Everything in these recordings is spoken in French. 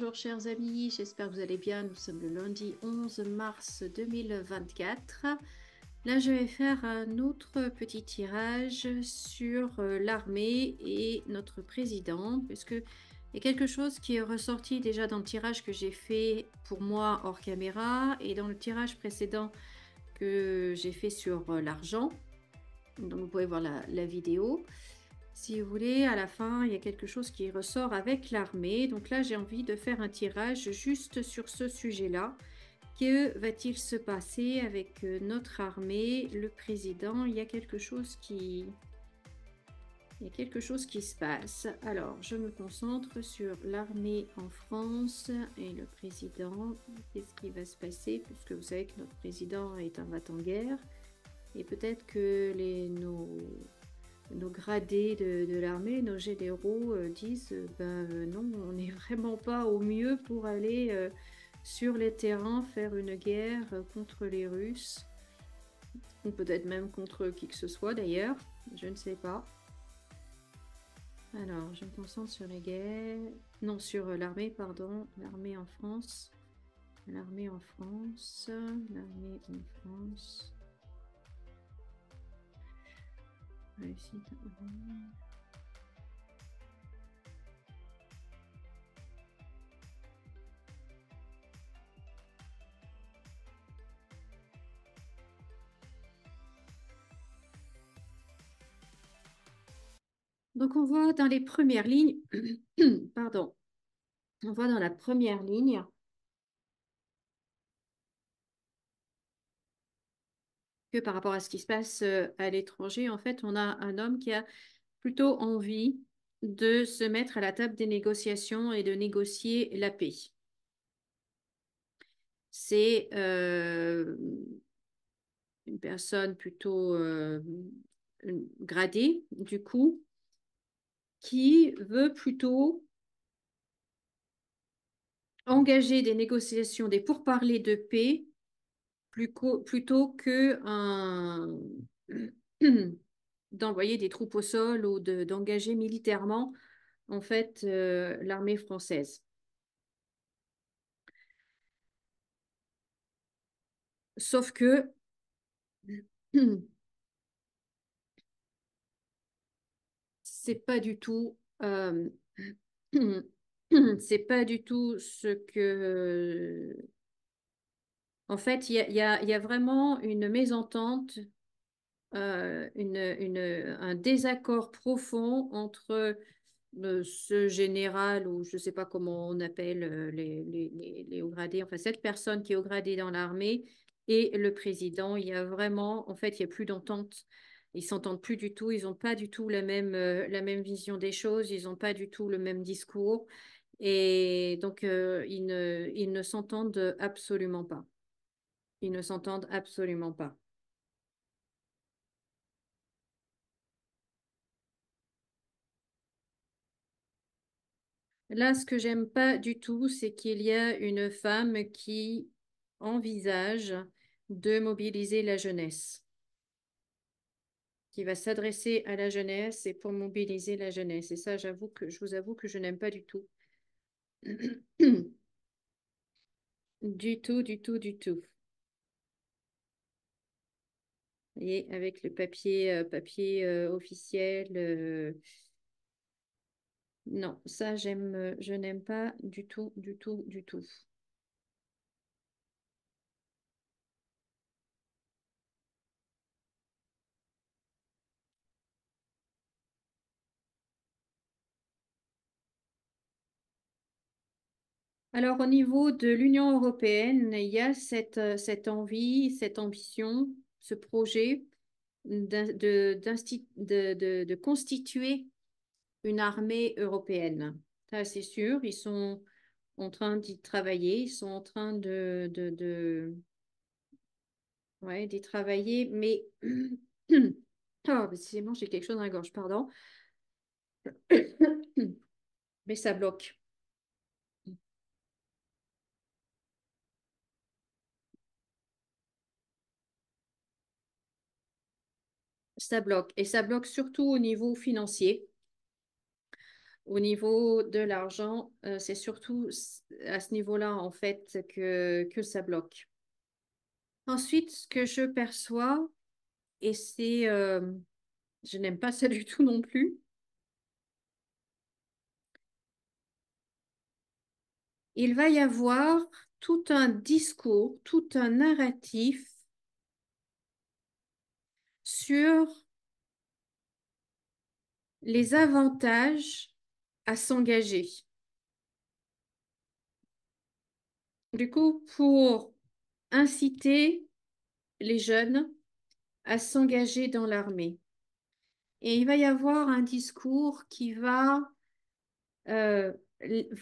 Bonjour chers amis, j'espère que vous allez bien. Nous sommes le lundi 11 mars 2024. Là, je vais faire un autre petit tirage sur l'armée et notre président, puisque il y a quelque chose qui est ressorti déjà dans le tirage que j'ai fait pour moi hors caméra et dans le tirage précédent que j'ai fait sur l'argent. Donc vous pouvez voir la vidéo. Si vous voulez, à la fin, il y a quelque chose qui ressort avec l'armée. Donc là, j'ai envie de faire un tirage juste sur ce sujet-là. Que va-t-il se passer avec notre armée, le président? Il y a quelque chose qui... Il y a quelque chose qui se passe. Alors, je me concentre sur l'armée en France et le président. Qu'est-ce qui va se passer? Puisque vous savez que notre président est un va-t-en-guerre. Et peut-être que nos gradés de l'armée, nos généraux disent non, on n'est vraiment pas au mieux pour aller sur les terrains faire une guerre contre les Russes, ou peut-être même contre qui que ce soit d'ailleurs, je ne sais pas. Alors, je me concentre sur les guerres, non, sur l'armée, pardon, l'armée en France, l'armée en France, l'armée en France. Réussite. Donc, on voit dans les premières lignes, pardon, on voit dans la première ligne que par rapport à ce qui se passe à l'étranger, en fait, on a un homme qui a plutôt envie de se mettre à la table des négociations et de négocier la paix. C'est une personne plutôt gradée, du coup, qui veut plutôt engager des négociations, des pourparlers de paix, plutôt que d'envoyer des troupes au sol ou d'engager militairement en fait l'armée française. Sauf que c'est pas du tout c'est pas du tout ce que en fait il y a vraiment une mésentente un désaccord profond entre ce général, ou je ne sais pas comment on appelle les hauts gradés, enfin cette personne qui est haut gradé dans l'armée, et le président. Il y a vraiment, en fait, il n'y a plus d'entente. Ils s'entendent plus du tout, ils n'ont pas du tout la même vision des choses, ils n'ont pas du tout le même discours. Et donc, ils ne s'entendent absolument pas. Ils ne s'entendent absolument pas. Là, ce que j'aime pas du tout, c'est qu'il y a une femme qui envisage de mobiliser la jeunesse, qui va s'adresser à la jeunesse et pour mobiliser la jeunesse. Et ça, je vous avoue que je n'aime pas du tout. Du tout, du tout, du tout. Et avec le papier officiel, non, ça, je n'aime pas du tout, du tout, du tout. Alors, au niveau de l'Union européenne, il y a cette envie, cette ambition, ce projet de constituer une armée européenne. Ça, c'est sûr, ils sont en train d'y travailler, ils sont en train ouais, d'y travailler, mais... Oh, décidément, j'ai quelque chose dans la gorge, pardon. Mais ça bloque. Ça bloque. Et ça bloque surtout au niveau financier. Au niveau de l'argent, c'est surtout à ce niveau-là, en fait, que ça bloque. Ensuite, ce que je perçois, et je n'aime pas ça du tout non plus, il va y avoir tout un discours, tout un narratif sur les avantages à s'engager. Du coup, pour inciter les jeunes à s'engager dans l'armée. Et il va y avoir un discours qui va euh,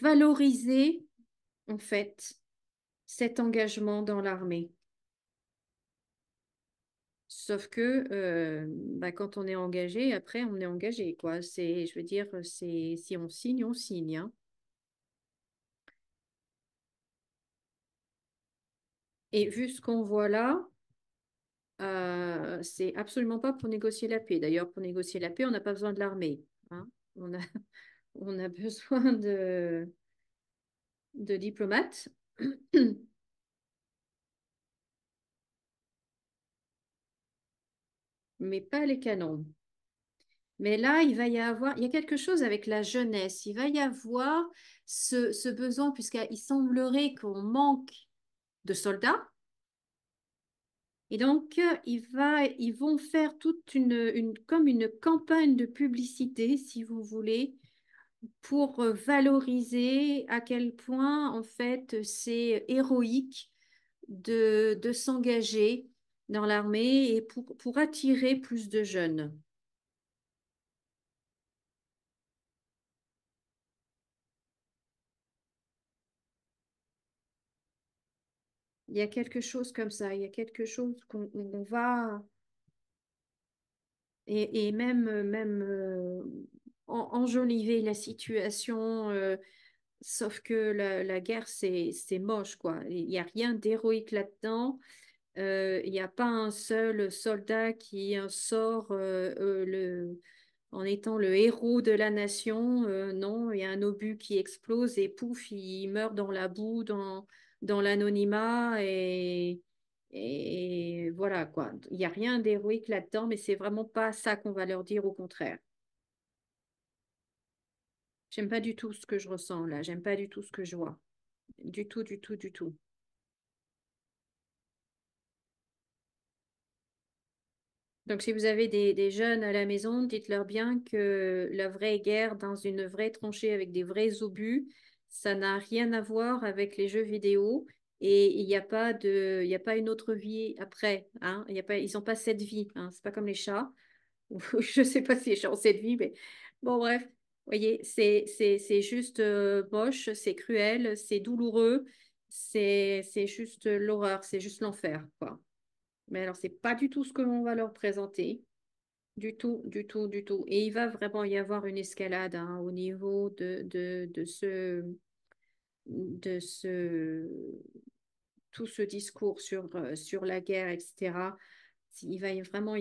valoriser, en fait, cet engagement dans l'armée. Sauf que bah, quand on est engagé, après, on est engagé, quoi. Je veux dire, si on signe, on signe, hein. Et vu ce qu'on voit là, c'est absolument pas pour négocier la paix. D'ailleurs, pour négocier la paix, on n'a pas besoin de l'armée, hein. On a, on a besoin de diplomates, mais pas les canons. Mais là, il y a quelque chose avec la jeunesse. Il va y avoir ce besoin, puisqu'il semblerait qu'on manque de soldats. Et donc, ils vont faire toute comme une campagne de publicité, si vous voulez, pour valoriser à quel point, en fait, c'est héroïque de s'engager dans l'armée et pour attirer plus de jeunes. Il y a quelque chose comme ça, il y a quelque chose où on va, et même enjoliver la situation, sauf que la guerre, c'est moche, quoi. Il n'y a rien d'héroïque là-dedans. Il n'y a pas un seul soldat qui sort en étant le héros de la nation. Non, il y a un obus qui explose et pouf, il meurt dans la boue, dans l'anonymat et voilà quoi. Il n'y a rien d'héroïque là-dedans, mais c'est vraiment pas ça qu'on va leur dire, au contraire. J'aime pas du tout ce que je ressens là. J'aime pas du tout ce que je vois. Du tout, du tout, du tout. Donc, si vous avez des jeunes à la maison, dites-leur bien que la vraie guerre dans une vraie tranchée avec des vrais obus, ça n'a rien à voir avec les jeux vidéo et il y a pas une autre vie après, hein. Il y a pas, ils n'ont pas cette vie, hein. C'est pas comme les chats. Je sais pas si les chats ont cette vie, mais bon, bref. Vous voyez, c'est juste moche, c'est cruel, c'est douloureux, c'est juste l'horreur, c'est juste l'enfer, quoi. Mais alors, c'est pas du tout ce que l'on va leur présenter. Du tout, du tout, du tout. Et il va vraiment y avoir une escalade hein, au niveau de tout ce discours sur la guerre, etc. Il va vraiment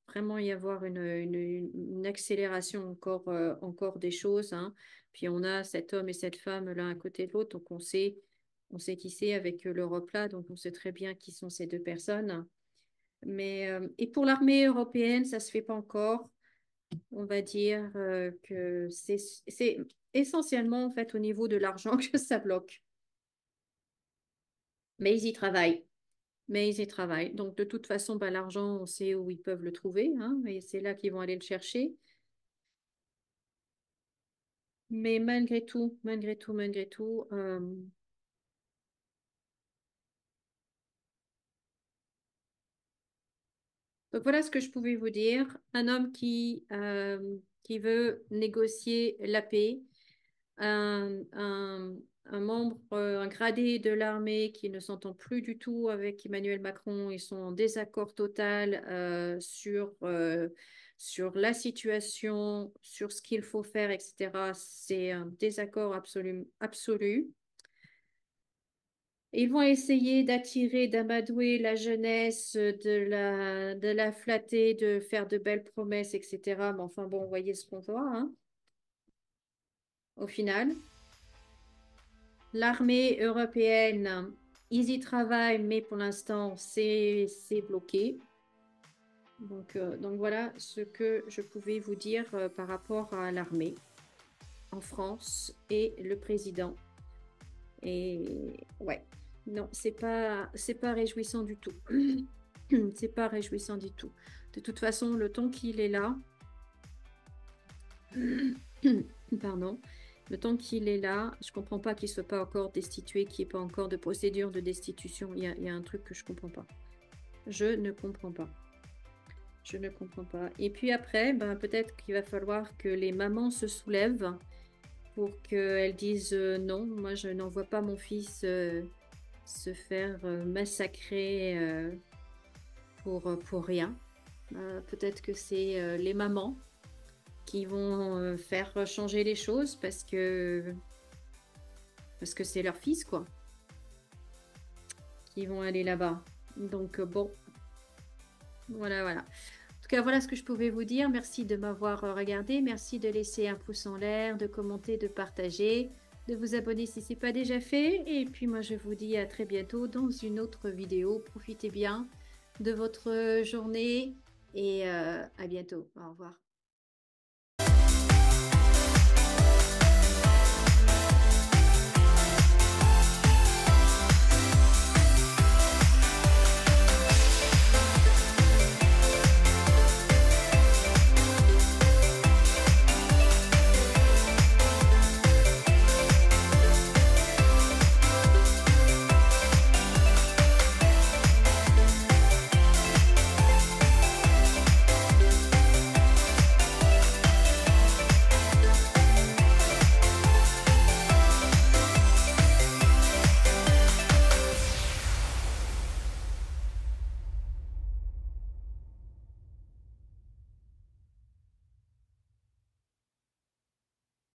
vraiment y avoir une accélération encore des choses, hein. Puis on a cet homme et cette femme l'un à côté de l'autre, donc on sait qui c'est avec l'Europe là, donc on sait très bien qui sont ces deux personnes. Et pour l'armée européenne, ça se fait pas encore. On va dire que c'est essentiellement en fait au niveau de l'argent que ça bloque. Mais ils y travaillent. Mais ils y travaillent. Donc de toute façon, bah, l'argent, on sait où ils peuvent le trouver, hein, et c'est là qu'ils vont aller le chercher. Mais malgré tout, malgré tout, malgré tout, donc voilà ce que je pouvais vous dire. Un homme qui veut négocier la paix, un, un, un membre, un gradé de l'armée qui ne s'entend plus du tout avec Emmanuel Macron. Ils sont en désaccord total sur la situation, sur ce qu'il faut faire, etc. C'est un désaccord absolu, absolu. Ils vont essayer d'attirer, d'amadouer la jeunesse, de la flatter, de faire de belles promesses, etc. Mais enfin bon, vous voyez ce qu'on voit, hein, au final. L'armée européenne, ils y travaillent, mais pour l'instant, c'est bloqué. Donc voilà ce que je pouvais vous dire par rapport à l'armée en France et le président. Et ouais, non, c'est pas réjouissant du tout. C'est pas réjouissant du tout. De toute façon, le temps qu'il est là, pardon, le temps qu'il est là, je comprends pas qu'il soit pas encore destitué, qu'il n'y ait pas encore de procédure de destitution. Il y a un truc que je comprends pas. Je ne comprends pas. Je ne comprends pas. Et puis après, ben, peut-être qu'il va falloir que les mamans se soulèvent pour qu'elles disent non, moi je n'envoie pas mon fils se faire massacrer pour rien. Peut-être que c'est les mamans qui vont faire changer les choses parce que c'est leur fils, quoi, qui vont aller là-bas. Donc bon, voilà, voilà. En tout cas, voilà ce que je pouvais vous dire. Merci de m'avoir regardé. Merci de laisser un pouce en l'air, de commenter, de partager, de vous abonner si ce n'est pas déjà fait. Et puis moi, je vous dis à très bientôt dans une autre vidéo. Profitez bien de votre journée et à bientôt. Au revoir.